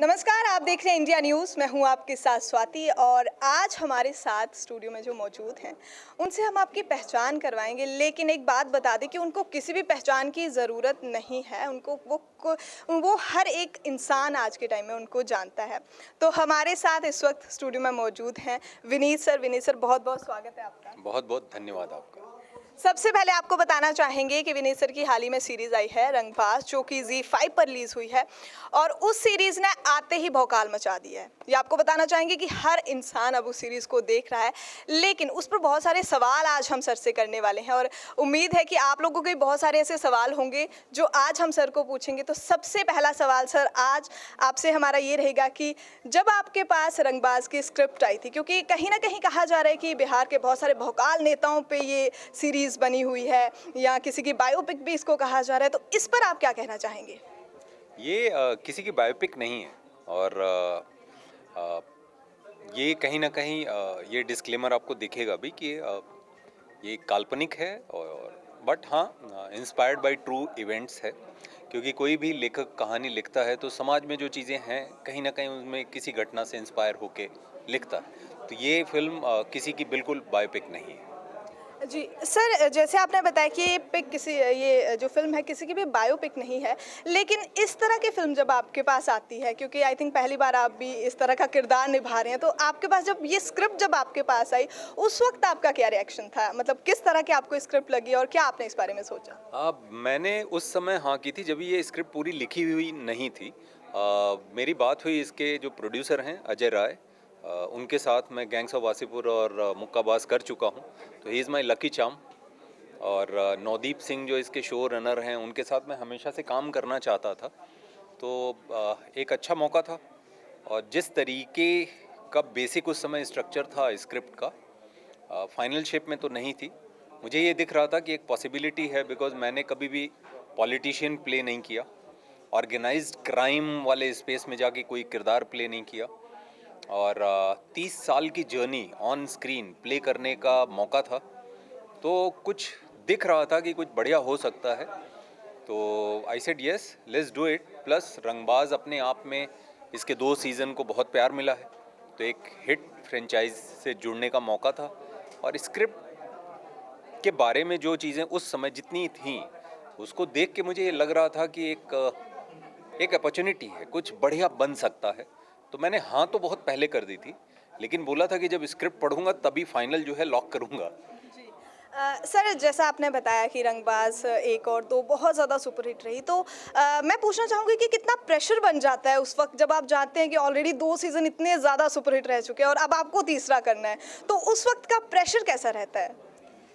नमस्कार, आप देख रहे हैं इंडिया न्यूज़। मैं हूं आपके साथ स्वाति और आज हमारे साथ स्टूडियो में जो मौजूद हैं उनसे हम आपकी पहचान करवाएंगे। लेकिन एक बात बता दें कि उनको किसी भी पहचान की ज़रूरत नहीं है। उनको वो हर एक इंसान आज के टाइम में उनको जानता है। तो हमारे साथ इस वक्त स्टूडियो में मौजूद हैं विनीत सर। विनीत सर, बहुत बहुत स्वागत है आपका। बहुत बहुत धन्यवाद आपका। सबसे पहले आपको बताना चाहेंगे कि विनीत सर की हाल ही में सीरीज़ आई है रंगबाज, जो कि ZEE5 पर रिलीज़ हुई है और उस सीरीज़ ने आते ही भौकाल मचा दिया है। ये आपको बताना चाहेंगे कि हर इंसान अब उस सीरीज़ को देख रहा है, लेकिन उस पर बहुत सारे सवाल आज हम सर से करने वाले हैं और उम्मीद है कि आप लोगों के भी बहुत सारे ऐसे सवाल होंगे जो आज हम सर को पूछेंगे। तो सबसे पहला सवाल सर आज आपसे हमारा ये रहेगा कि जब आपके पास रंगबाज की स्क्रिप्ट आई थी, क्योंकि कहीं ना कहीं कहा जा रहा है कि बिहार के बहुत सारे भौकाल नेताओं पे ये सीरीज़ बनी हुई है या किसी की बायोपिक भी इसको कहा जा रहा है, तो इस पर आप क्या कहना चाहेंगे? ये किसी की बायोपिक नहीं है और ये कहीं ना कहीं ये डिस्क्लेमर आपको दिखेगा भी कि ये काल्पनिक है और बट हाँ इंस्पायर्ड बाय ट्रू इवेंट्स है, क्योंकि कोई भी लेखक कहानी लिखता है तो समाज में जो चीज़ें हैं कहीं ना कहीं उनमें किसी घटना से इंस्पायर होके लिखता है। तो ये फिल्म किसी की बिल्कुल बायोपिक नहीं है। जी सर, जैसे आपने बताया कि ये जो फिल्म है किसी की भी बायोपिक नहीं है, लेकिन इस तरह की फिल्म जब आपके पास आती है, क्योंकि आई थिंक पहली बार आप भी इस तरह का किरदार निभा रहे हैं, तो आपके पास जब ये स्क्रिप्ट जब आपके पास आई उस वक्त आपका क्या रिएक्शन था? मतलब किस तरह की आपको स्क्रिप्ट लगी और क्या आपने इस बारे में सोचा? मैंने उस समय हाँ की थी जब ये स्क्रिप्ट पूरी लिखी हुई नहीं थी। मेरी बात हुई इसके जो प्रोड्यूसर हैं अजय राय, उनके साथ मैं गैंग्स ऑफ वासेपुर और मुक्काबाज कर चुका हूँ, तो he is my lucky charm. और नवदीप सिंह जो इसके शो रनर हैं उनके साथ मैं हमेशा से काम करना चाहता था, तो एक अच्छा मौका था। और जिस तरीके का बेसिक उस समय स्ट्रक्चर था स्क्रिप्ट का, फाइनल शेप में तो नहीं थी। मुझे ये दिख रहा था कि एक पॉसिबिलिटी है, बिकॉज मैंने कभी भी पॉलिटिशियन प्ले नहीं किया, ऑर्गेनाइज्ड क्राइम वाले स्पेस में जाके कोई किरदार प्ले नहीं किया, और 30 साल की जर्नी ऑन स्क्रीन प्ले करने का मौका था। तो कुछ दिख रहा था कि कुछ बढ़िया हो सकता है, तो I said yes, let's do it. Plus रंगबाज अपने आप में इसके 2 सीज़न को बहुत प्यार मिला है, तो एक हिट फ्रेंचाइज से जुड़ने का मौका था। और स्क्रिप्ट के बारे में जो चीज़ें उस समय जितनी थी उसको देख के मुझे ये लग रहा था कि एक अपॉर्चुनिटी है, कुछ बढ़िया बन सकता है। तो मैंने हाँ तो बहुत पहले कर दी थी, लेकिन बोला था कि जब स्क्रिप्ट पढ़ूंगा तभी फाइनल जो है लॉक करूंगा। जी सर, जैसा आपने बताया कि रंगबाज 1 और 2 बहुत ज़्यादा सुपरहिट रही, तो मैं पूछना चाहूँगी कि कितना प्रेशर बन जाता है उस वक्त जब आप जानते हैं कि ऑलरेडी 2 सीज़न इतने ज़्यादा सुपरहिट रह चुके हैं और अब आपको तीसरा करना है, तो उस वक्त का प्रेशर कैसा रहता है?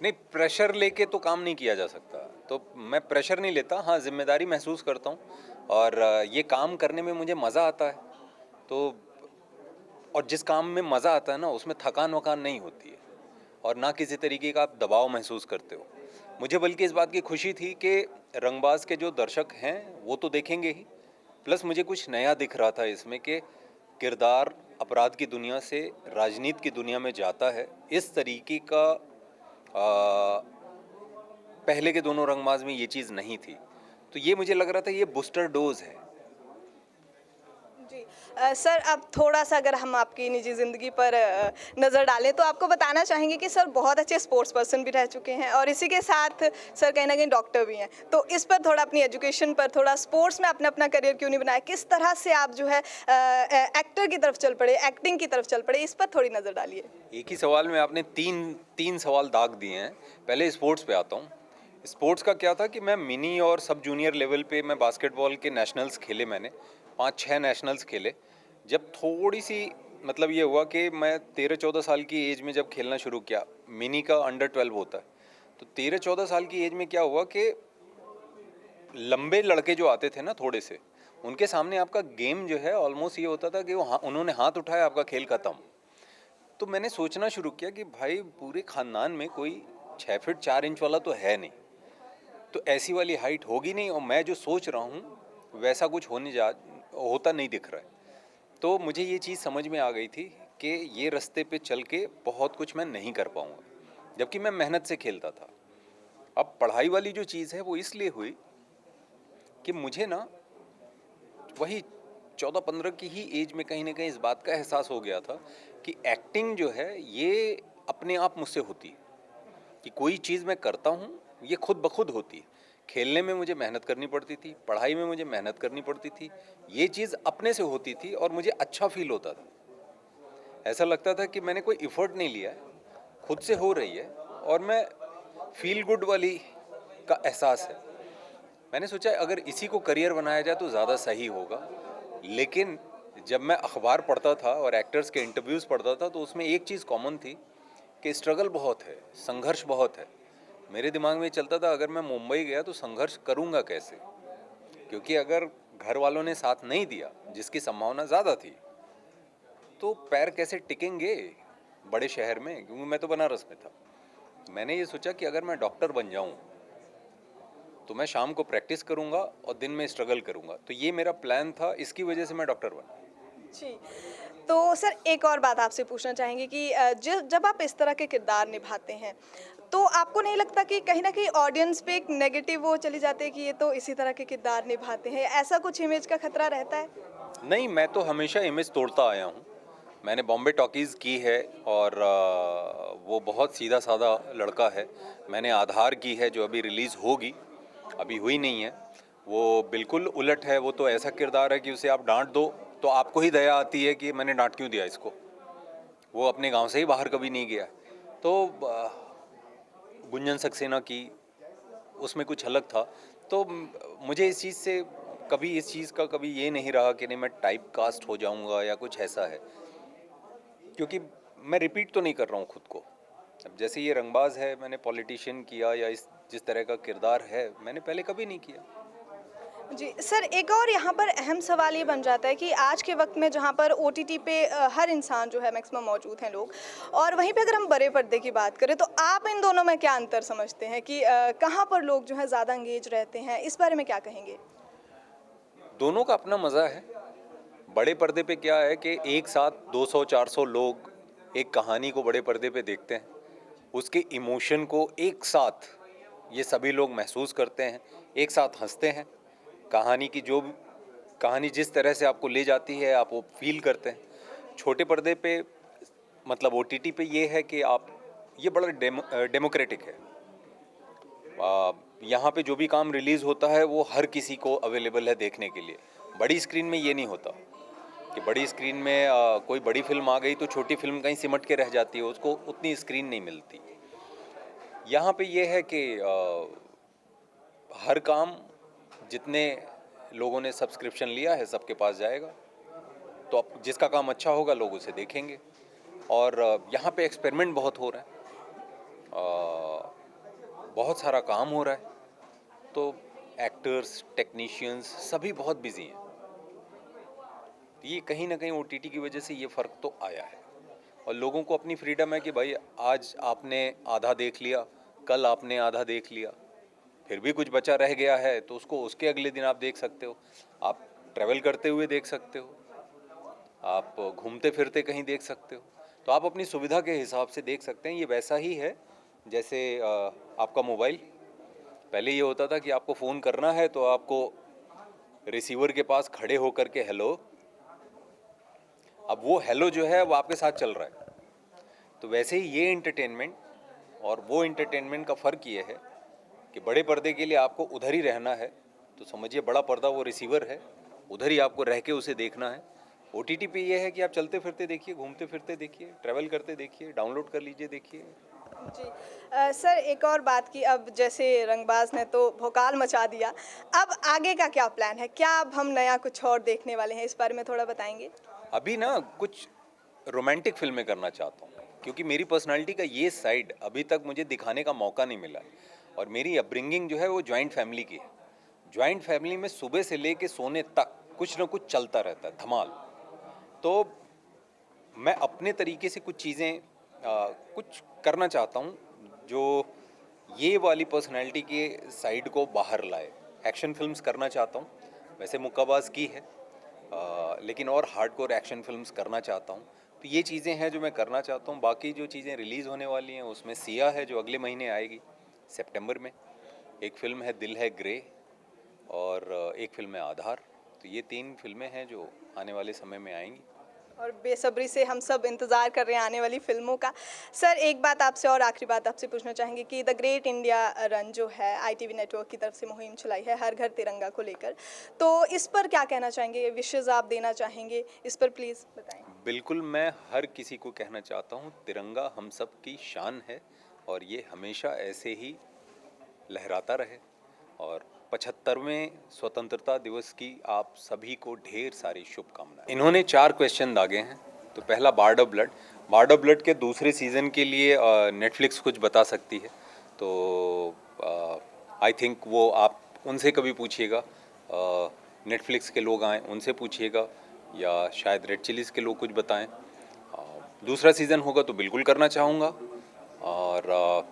नहीं, प्रेशर लेके तो काम नहीं किया जा सकता, तो मैं प्रेशर नहीं लेता। हाँ, जिम्मेदारी महसूस करता हूँ और ये काम करने में मुझे मज़ा आता है। तो और जिस काम में मज़ा आता है ना, उसमें थकान वकान नहीं होती है और ना किसी तरीके का आप दबाव महसूस करते हो। मुझे बल्कि इस बात की खुशी थी कि रंगबाज के जो दर्शक हैं वो तो देखेंगे ही, प्लस मुझे कुछ नया दिख रहा था इसमें कि किरदार अपराध की दुनिया से राजनीति की दुनिया में जाता है। इस तरीके का पहले के दोनों रंगबाज में ये चीज़ नहीं थी, तो ये मुझे लग रहा था ये बूस्टर डोज है। जी सर, अब थोड़ा-सा अगर हम आपकी निजी ज़िंदगी पर नज़र डालें, तो आपको बताना चाहेंगे कि सर बहुत अच्छे स्पोर्ट्स पर्सन भी रह चुके हैं और इसी के साथ सर कहीं न कहीं डॉक्टर भी हैं। तो इस पर थोड़ा अपनी एजुकेशन पर, थोड़ा स्पोर्ट्स में आपने अपना करियर क्यों नहीं बनाया? किस तरह से आप जो है एक्टर की तरफ चल पड़े, एक्टिंग की तरफ चल पड़े? इस पर थोड़ी नज़र डालिए। एक ही सवाल में आपने तीन सवाल दाग दिए हैं। पहले स्पोर्ट्स पे आता हूँ। स्पोर्ट्स का क्या था कि मैं मिनी और सब जूनियर लेवल पे मैं बास्केटबॉल के नेशनल्स खेले, मैंने 5-6 नेशनल्स खेले। जब थोड़ी सी मतलब ये हुआ कि मैं 13-14 साल की एज में जब खेलना शुरू किया, मिनी का अंडर 12 होता है, तो 13-14 साल की एज में क्या हुआ कि लंबे लड़के जो आते थे ना थोड़े से, उनके सामने आपका गेम जो है ऑलमोस्ट ये होता था कि उन्होंने हाथ उठाया, आपका खेल खत्म। तो मैंने सोचना शुरू किया कि भाई पूरे ख़ानदान में कोई 6 फीट 4 इंच वाला तो है नहीं, तो ऐसी वाली हाइट होगी नहीं, और मैं जो सोच रहा हूँ वैसा कुछ होता नहीं दिख रहा है। तो मुझे ये चीज़ समझ में आ गई थी कि ये रास्ते पे चल के बहुत कुछ मैं नहीं कर पाऊँगा, जबकि मैं मेहनत से खेलता था। अब पढ़ाई वाली जो चीज़ है वो इसलिए हुई कि मुझे ना वही 14-15 की ही एज में कहीं ना कहीं इस बात का एहसास हो गया था कि एक्टिंग जो है ये अपने आप मुझसे होती है, कि कोई चीज़ मैं करता हूँ ये खुद ब खुद होती है। खेलने में मुझे मेहनत करनी पड़ती थी, पढ़ाई में मुझे मेहनत करनी पड़ती थी, ये चीज़ अपने से होती थी और मुझे अच्छा फील होता था। ऐसा लगता था कि मैंने कोई इफ़र्ट नहीं लिया है, खुद से हो रही है और मैं फील गुड वाली का एहसास है। मैंने सोचा अगर इसी को करियर बनाया जाए तो ज़्यादा सही होगा। लेकिन जब मैं अखबार पढ़ता था और एक्टर्स के इंटरव्यूज़ पढ़ता था तो उसमें एक चीज़ कॉमन थी कि स्ट्रगल बहुत है, संघर्ष बहुत है। मेरे दिमाग में चलता था अगर मैं मुंबई गया तो संघर्ष करूँगा कैसे, क्योंकि अगर घर वालों ने साथ नहीं दिया, जिसकी संभावना ज़्यादा थी, तो पैर कैसे टिकेंगे बड़े शहर में, क्योंकि मैं तो बनारस में था। मैंने ये सोचा कि अगर मैं डॉक्टर बन जाऊं तो मैं शाम को प्रैक्टिस करूंगा और दिन में स्ट्रगल करूंगा। तो ये मेरा प्लान था, इसकी वजह से मैं डॉक्टर बना। जी। तो सर एक और बात आपसे पूछना चाहेंगे कि जब आप इस तरह के किरदार निभाते हैं, तो आपको नहीं लगता कि कहीं न कहीं ऑडियंस पे एक नेगेटिव वो चली जाती है कि ये तो इसी तरह के किरदार निभाते हैं, ऐसा कुछ इमेज का खतरा रहता है? नहीं, मैं तो हमेशा इमेज तोड़ता आया हूँ। मैंने बॉम्बे टॉकीज़ की है और वो बहुत सीधा साधा लड़का है। मैंने आधार की है जो अभी रिलीज़ होगी, अभी हुई नहीं है। वो बिल्कुल उलट है, वो तो ऐसा किरदार है कि उसे आप डांट दो तो आपको ही दया आती है कि मैंने डांट क्यों दिया इसको। वो अपने गांव से ही बाहर कभी नहीं गया। तो गुंजन सक्सेना की उसमें कुछ अलग था। तो मुझे इस चीज़ से कभी इस चीज़ का कभी ये नहीं रहा कि नहीं मैं टाइप कास्ट हो जाऊंगा या कुछ ऐसा है, क्योंकि मैं रिपीट तो नहीं कर रहा हूँ खुद को। अब जैसे ये रंगबाज है, मैंने पॉलिटिशियन किया या इस जिस तरह का किरदार है मैंने पहले कभी नहीं किया। जी, सर एक और यहाँ पर अहम सवाल ये बन जाता है कि आज के वक़्त में जहाँ पर ओटीटी पे हर इंसान जो है मैक्सिमम मौजूद हैं लोग, और वहीं पे अगर हम बड़े पर्दे की बात करें तो आप इन दोनों में क्या अंतर समझते हैं कि कहाँ पर लोग जो है ज़्यादा एंगेज रहते हैं? इस बारे में क्या कहेंगे? दोनों का अपना मज़ा है। बड़े पर्दे पे क्या है कि एक साथ 200-400 लोग एक कहानी को बड़े पर्दे पे देखते हैं, उसके इमोशन को एक साथ ये सभी लोग महसूस करते हैं, एक साथ हंसते हैं। कहानी की जो कहानी जिस तरह से आपको ले जाती है आप वो फील करते हैं। छोटे पर्दे पे मतलब ओटीटी पे ये है कि आप ये बड़ा डेमोक्रेटिक है। यहाँ पे जो भी काम रिलीज़ होता है वो हर किसी को अवेलेबल है देखने के लिए। बड़ी स्क्रीन में ये नहीं होता कि बड़ी स्क्रीन में कोई बड़ी फिल्म आ गई तो छोटी फिल्म कहीं सिमट के रह जाती है, उसको उतनी स्क्रीन नहीं मिलती। यहाँ पे ये है कि हर काम जितने लोगों ने सब्सक्रिप्शन लिया है सबके पास जाएगा, तो अब जिसका काम अच्छा होगा लोग उसे देखेंगे। और यहाँ पे एक्सपेरिमेंट बहुत हो रहा है, बहुत सारा काम हो रहा है, तो एक्टर्स टेक्नीशियंस सभी बहुत बिजी हैं। ये कहीं ना कहीं ओटीटी की वजह से ये फ़र्क तो आया है और लोगों को अपनी फ्रीडम है कि भाई आज आपने आधा देख लिया, कल आपने आधा देख लिया, फिर भी कुछ बचा रह गया है तो उसको उसके अगले दिन आप देख सकते हो। आप ट्रैवल करते हुए देख सकते हो, आप घूमते फिरते कहीं देख सकते हो, तो आप अपनी सुविधा के हिसाब से देख सकते हैं। ये वैसा ही है जैसे आपका मोबाइल। पहले ये होता था कि आपको फ़ोन करना है तो आपको रिसीवर के पास खड़े होकर के हेलो, अब वो हेलो जो है वो आपके साथ चल रहा है। तो वैसे ही ये एंटरटेनमेंट और वो एंटरटेनमेंट का फ़र्क ये है कि बड़े पर्दे के लिए आपको उधर ही रहना है, तो समझिए बड़ा पर्दा वो रिसीवर है, उधर ही आपको रह के उसे देखना है। ओटीटी पे ये है कि आप चलते फिरते देखिए, घूमते फिरते देखिए, ट्रैवल करते देखिए, डाउनलोड कर लीजिए देखिए। जी। सर एक और बात की, अब जैसे रंगबाज ने तो भौकाल मचा दिया, अब आगे का क्या प्लान है? क्या अब हम नया कुछ और देखने वाले हैं? इस बारे में थोड़ा बताएँगे? अभी ना कुछ रोमांटिक फिल्में करना चाहता हूँ, क्योंकि मेरी पर्सनालिटी का ये साइड अभी तक मुझे दिखाने का मौका नहीं मिला है। और मेरी अपब्रिंगिंग जो है वो जॉइंट फैमिली की है। जॉइंट फैमिली में सुबह से लेके सोने तक कुछ ना कुछ चलता रहता है, धमाल। तो मैं अपने तरीके से कुछ चीज़ें कुछ करना चाहता हूँ जो ये वाली पर्सनैलिटी के साइड को बाहर लाए। एक्शन फिल्म्स करना चाहता हूँ, वैसे मुक्काबाज की है, लेकिन और हार्डकोर एक्शन फिल्म्स करना चाहता हूँ। तो ये चीज़ें हैं जो मैं करना चाहता हूँ। बाकी जो चीज़ें रिलीज़ होने वाली हैं उसमें सिया है जो अगले महीने आएगी सितंबर में, एक फ़िल्म है दिल है ग्रे, और एक फ़िल्म है आधार। तो ये 3 फिल्में हैं जो आने वाले समय में आएंगी। और बेसब्री से हम सब इंतज़ार कर रहे हैं आने वाली फिल्मों का। सर एक बात आपसे और आखिरी बात आपसे पूछना चाहेंगे कि द ग्रेट इंडिया रन जो है ITV नेटवर्क की तरफ से मुहिम चलाई है हर घर तिरंगा को लेकर, तो इस पर क्या कहना चाहेंगे, विशेज़ आप देना चाहेंगे, इस पर प्लीज़ बताएं। बिल्कुल, मैं हर किसी को कहना चाहता हूँ, तिरंगा हम सब की शान है और ये हमेशा ऐसे ही लहराता रहे। और 75वें स्वतंत्रता दिवस की आप सभी को ढेर सारी शुभकामनाएं। इन्होंने 4 क्वेश्चन दागे हैं। तो पहला बार्ड ऑफ ब्लड के दूसरे सीज़न के लिए नेटफ्लिक्स कुछ बता सकती है, तो आई थिंक वो आप उनसे कभी पूछिएगा, नेटफ्लिक्स के लोग आएँ उनसे पूछिएगा, या शायद रेड चिलीज़ के लोग कुछ बताएं। दूसरा सीज़न होगा तो बिल्कुल करना चाहूँगा। और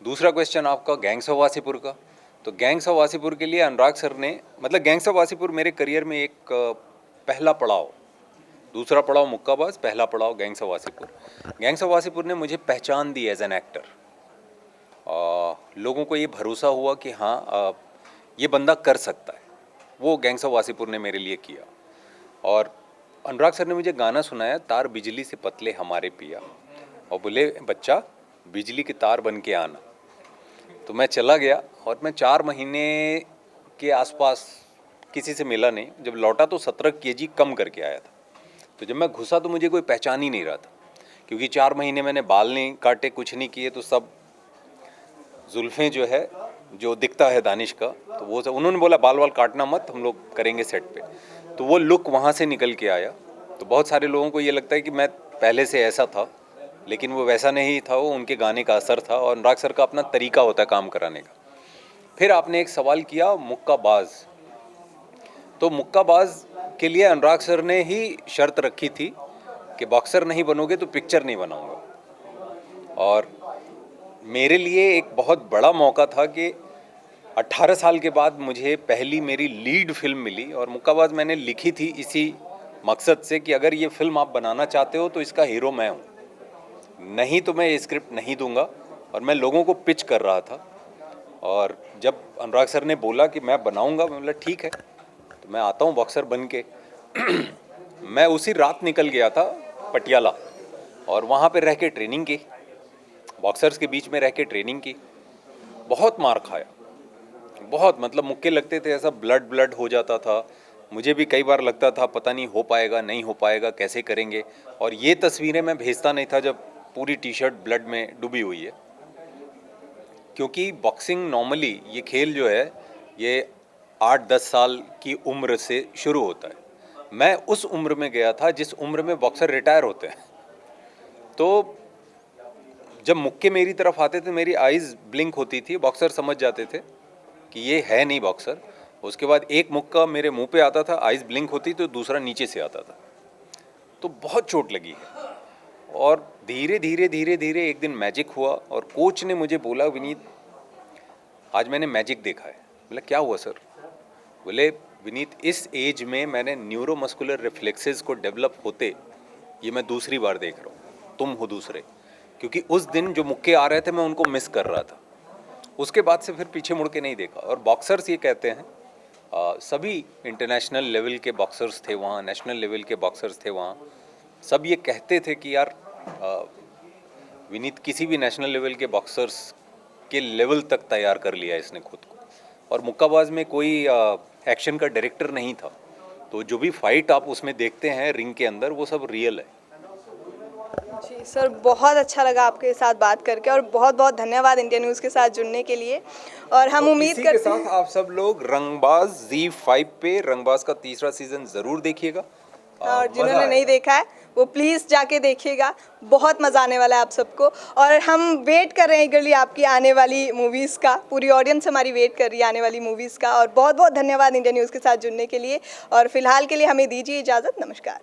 दूसरा क्वेश्चन आपका गैंग्स ऑफ वासीपुर का, तो गैंग्स ऑफ वासीपुर के लिए अनुराग सर ने, मतलब गैंग्स ऑफ वासीपुर मेरे करियर में एक पहला पड़ाव, दूसरा पड़ाव मुक्काबाज, पहला पड़ाव gangs of Wasseypur. Gangs of Wasseypur ने मुझे पहचान दी एज एन एक्टर। लोगों को ये भरोसा हुआ कि हाँ ये बंदा कर सकता है, वो गैंग्स ऑफ वासीपुर ने मेरे लिए किया। और अनुराग सर ने मुझे गाना सुनाया, तार बिजली से पतले हमारे पिया, और बोले बच्चा बिजली के तार बन के आना। तो मैं चला गया और मैं 4 महीने के आसपास किसी से मिला नहीं। जब लौटा तो 17 kg कम करके आया था। तो जब मैं घुसा तो मुझे कोई पहचान ही नहीं रहा था, क्योंकि 4 महीने मैंने बाल नहीं काटे, कुछ नहीं किए, तो सब जुल्फ़ें जो है, जो दिखता है दानिश का, तो वो सब उन्होंने बोला बाल वाल काटना मत, हम लोग करेंगे सेट पे। तो वो लुक वहाँ से निकल के आया। तो बहुत सारे लोगों को ये लगता है कि मैं पहले से ऐसा था, लेकिन वो वैसा नहीं था, वो उनके गाने का असर था और अनुराग सर का अपना तरीका होता है काम कराने का। फिर आपने एक सवाल किया मुक्काबाज, तो मुक्काबाज के लिए अनुराग सर ने ही शर्त रखी थी कि बॉक्सर नहीं बनोगे तो पिक्चर नहीं बनाऊंगा। और मेरे लिए एक बहुत बड़ा मौका था कि 18 साल के बाद मुझे पहली मेरी लीड फिल्म मिली, और मुक्काबाज मैंने लिखी थी इसी मकसद से कि अगर ये फिल्म आप बनाना चाहते हो तो इसका हीरो मैं हूँ, नहीं तो मैं ये स्क्रिप्ट नहीं दूंगा। और मैं लोगों को पिच कर रहा था, और जब अनुराग सर ने बोला कि मैं बनाऊंगा, मैं बोला ठीक है, तो मैं आता हूँ बॉक्सर बन के। मैं उसी रात निकल गया था पटियाला, और वहाँ पे रह के ट्रेनिंग की, बॉक्सर्स के बीच में रह के ट्रेनिंग की। बहुत मार खाया, बहुत, मतलब मुक्के लगते थे, ऐसा ब्लड हो जाता था। मुझे भी कई बार लगता था पता नहीं हो पाएगा, नहीं हो पाएगा, कैसे करेंगे। और ये तस्वीरें मैं भेजता नहीं था जब पूरी टी-शर्ट ब्लड में डूबी हुई है, क्योंकि बॉक्सिंग नॉर्मली ये खेल जो है ये 8-10 साल की उम्र से शुरू होता है। मैं उस उम्र में गया था जिस उम्र में बॉक्सर रिटायर होते हैं। तो जब मुक्के मेरी तरफ आते थे, मेरी आइज़ ब्लिंक होती थी, बॉक्सर समझ जाते थे कि ये है नहीं बॉक्सर। उसके बाद एक मुक्का मेरे मुंह पे आता था, आइज़ ब्लिंक होती तो दूसरा नीचे से आता था। तो बहुत चोट लगी है। और धीरे धीरे एक दिन मैजिक हुआ, और कोच ने मुझे बोला विनीत आज मैंने मैजिक देखा है। बोला क्या हुआ सर? बोले विनीत इस एज में मैंने न्यूरोमस्कुलर रिफ्लेक्सेस को डेवलप होते ये मैं दूसरी बार देख रहा हूँ, तुम हो दूसरे। क्योंकि उस दिन जो मुक्के आ रहे थे मैं उनको मिस कर रहा था। उसके बाद से फिर पीछे मुड़ के नहीं देखा। और बॉक्सर्स ये कहते हैं, सभी इंटरनेशनल लेवल के बॉक्सर्स थे वहाँ, नेशनल लेवल के बॉक्सर्स थे वहाँ, सब ये कहते थे कि यार विनीत किसी भी नेशनल लेवल के बॉक्सर्स के लेवल तक तैयार कर लिया इसने खुद को। और मुक्काबाज में कोई एक्शन का डायरेक्टर नहीं था, तो जो भी फाइट आप उसमें देखते हैं रिंग के अंदर वो सब रियल है। जी सर, बहुत अच्छा लगा आपके साथ बात करके, और बहुत बहुत धन्यवाद इंडिया न्यूज़ के साथ जुड़ने के लिए। और हम उम्मीद करते हैं इसी के साथ आप सब लोग रंगबाज ZEE5 पे रंगबाज का तीसरा सीजन ज़रूर देखिएगा। और जिन्होंने नहीं देखा है वो प्लीज़ जाके देखिएगा, बहुत मज़ा आने वाला है आप सबको। और हम वेट कर रहे हैं ईगरली आपकी आने वाली मूवीज़ का, पूरी ऑडियंस हमारी वेट कर रही है आने वाली मूवीज़ का। और बहुत बहुत धन्यवाद इंडिया न्यूज़ के साथ जुड़ने के लिए, और फिलहाल के लिए हमें दीजिए इजाज़त, नमस्कार।